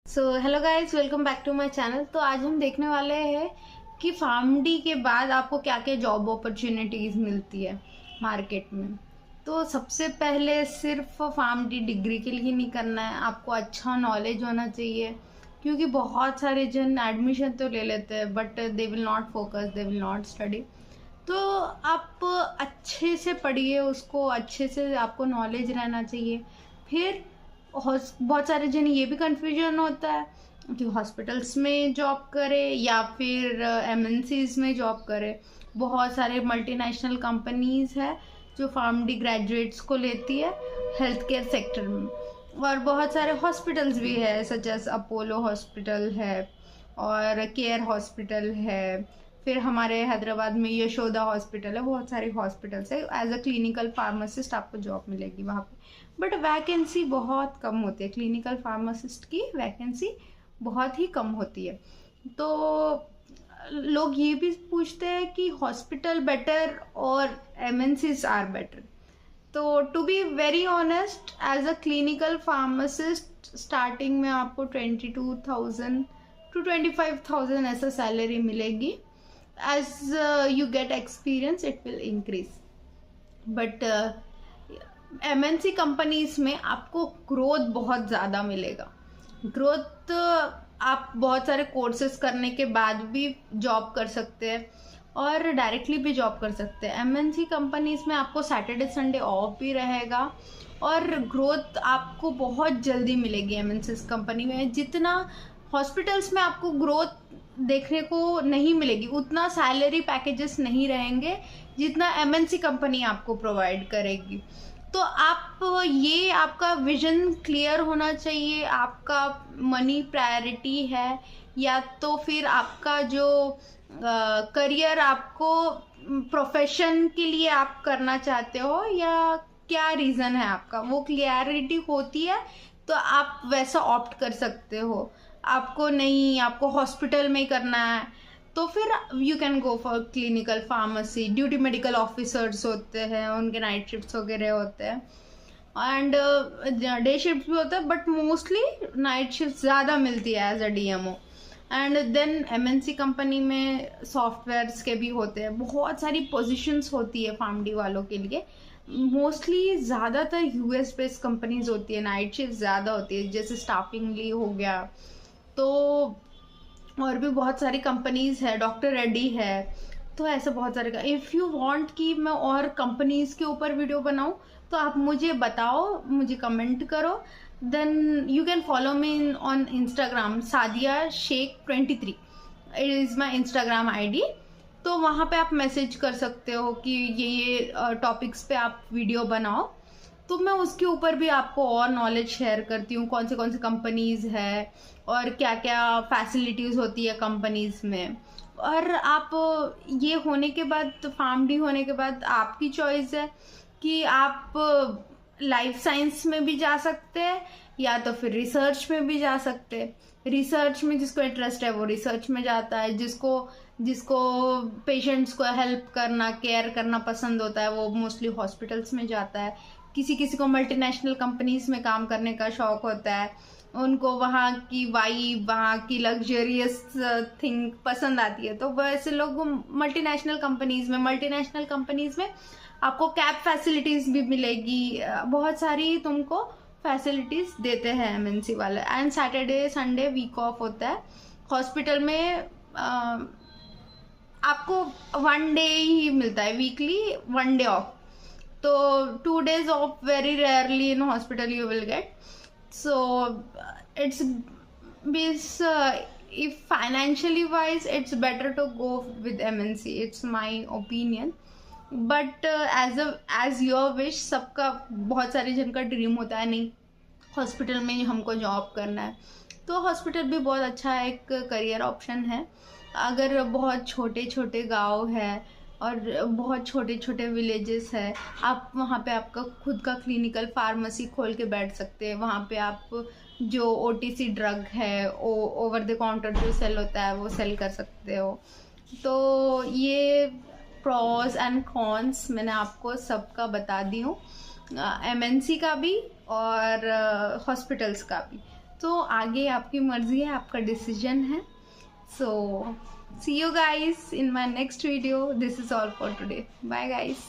So hello guys, welcome back to my channel. तो आज हम देखने वाले हैं कि फार्मडी के बाद आपको क्या क्या जॉब अपॉर्चुनिटीज़ मिलती है मार्केट में। तो सबसे पहले सिर्फ फार्मडी डिग्री के लिए नहीं करना है, आपको अच्छा नॉलेज होना चाहिए, क्योंकि बहुत सारे जन एडमिशन तो ले लेते हैं but they will not focus, they will not study. तो आप अच्छे से पढ़िए उसको, अच्छे से आपको नॉलेज रहना चाहिए। फिर बहुत सारे जन ये भी कंफ्यूजन होता है कि हॉस्पिटल्स में जॉब करे या फिर एमएनसीज में जॉब करे। बहुत सारे मल्टीनेशनल कंपनीज है जो फार्मडी ग्रेजुएट्स को लेती है हेल्थ केयर सेक्टर में, और बहुत सारे हॉस्पिटल्स भी है सच एज अपोलो हॉस्पिटल है और केयर हॉस्पिटल है। फिर हमारे हैदराबाद में यशोदा हॉस्पिटल है, बहुत सारे हॉस्पिटल्स है। एज अ क्लिनिकल फार्मासिस्ट आपको जॉब मिलेगी वहाँ पे, बट वैकेंसी बहुत कम होती है। क्लिनिकल फार्मासिस्ट की वैकेंसी बहुत ही कम होती है। तो लोग ये भी पूछते हैं कि हॉस्पिटल बेटर और एमएनसीज आर बेटर। तो to be very honest, as a clinical pharmacist starting में आपको 22,000 to 25,000 ऐसा सैलरी मिलेगी। As you get experience it will increase, but MNC companies में आपको ग्रोथ बहुत ज़्यादा मिलेगा। ग्रोथ आप बहुत सारे कोर्सेज करने के बाद भी जॉब कर सकते हैं और डायरेक्टली भी जॉब कर सकते हैं। एमएनसी कंपनीज में आपको सैटरडे संडे ऑफ भी रहेगा और ग्रोथ आपको बहुत जल्दी मिलेगी एमएनसी कंपनी में। जितना हॉस्पिटल्स में आपको ग्रोथ देखने को नहीं मिलेगी, उतना सैलरी पैकेजेस नहीं रहेंगे जितना एमएनसी कंपनी आपको प्रोवाइड करेगी। तो आप ये आपका विजन क्लियर होना चाहिए, आपका मनी प्रायोरिटी है या तो फिर आपका जो करियर आपको प्रोफेशन के लिए आप करना चाहते हो, या क्या रीज़न है आपका, वो क्लियरिटी होती है तो आप वैसा ऑप्ट कर सकते हो। आपको नहीं, आपको हॉस्पिटल में करना है तो फिर you can go for clinical pharmacy. Duty medical officers होते हैं, उनके नाइट शिफ्ट्स वगैरह होते हैं एंड डे शिफ्ट भी होता है, बट मोस्टली नाइट शिफ्ट ज़्यादा मिलती है as a DMO. And then MNC company में सॉफ्टवेयर्स के भी होते हैं, बहुत सारी पोजीशंस होती है फार्मडी वालों के लिए। मोस्टली ज़्यादातर यूएस बेस्ड कंपनीज होती है, नाइट शिफ्ट ज़्यादा होती है, जैसे स्टाफिंग ली हो गया। तो और भी बहुत सारी कंपनीज है, डॉक्टर रेड्डी है। तो ऐसे बहुत सारे का, इफ़ यू वांट कि मैं और कंपनीज के ऊपर वीडियो बनाऊं तो आप मुझे बताओ, मुझे कमेंट करो। Then you can follow me on Instagram, Sadia Shaikh 23 it is my Instagram ID. तो वहाँ पे आप मैसेज कर सकते हो कि ये टॉपिक्स पे आप वीडियो बनाओ, तो मैं उसके ऊपर भी आपको और नॉलेज शेयर करती हूँ, कौन से कंपनीज है और क्या क्या फैसिलिटीज़ होती है कंपनीज में। और आप ये होने के बाद, फार्मडी होने के बाद आपकी चॉइस है कि आप लाइफ साइंस में भी जा सकते हैं या तो फिर रिसर्च में भी जा सकते हैं। रिसर्च में जिसको इंटरेस्ट है वो रिसर्च में जाता है, जिसको पेशेंट्स को हेल्प करना, केयर करना पसंद होता है वो मोस्टली हॉस्पिटल्स में जाता है। किसी किसी को मल्टीनेशनल कंपनीज में काम करने का शौक होता है, उनको वहाँ की वाइब, वहाँ की लग्जरियस थिंग पसंद आती है, तो वैसे लोग मल्टीनेशनल कंपनीज में आपको कैब फैसिलिटीज़ भी मिलेगी, बहुत सारी तुमको फैसिलिटीज़ देते हैं एमएनसी वाले। And Saturday Sunday week off होता है। हॉस्पिटल में आपको 1 डे ही मिलता है वीकली, 1 डे ऑफ। तो 2 days off very rarely in hospital you will get. So it's if financially wise it's better to go with MNC, it's my opinion. But as your wish, सबका बहुत सारे जन का dream होता है नहीं hospital में हमको जॉब करना है, तो हॉस्पिटल भी बहुत अच्छा एक करियर ऑप्शन है। अगर बहुत छोटे छोटे गांव है और बहुत छोटे छोटे विलेजेस है, आप वहाँ पे आपका खुद का क्लिनिकल फार्मेसी खोल के बैठ सकते हैं। वहाँ पे आप जो ओटीसी ड्रग है, ओवर द काउंटर जो सेल होता है वो सेल कर सकते हो। तो ये प्रॉस एंड कॉन्स मैंने आपको सबका बता दी हूँ, एमएनसी का भी और हॉस्पिटल्स का भी। तो आगे आपकी मर्जी है, आपका डिसीजन है। So see you guys in my next video. This is all for today. Bye guys.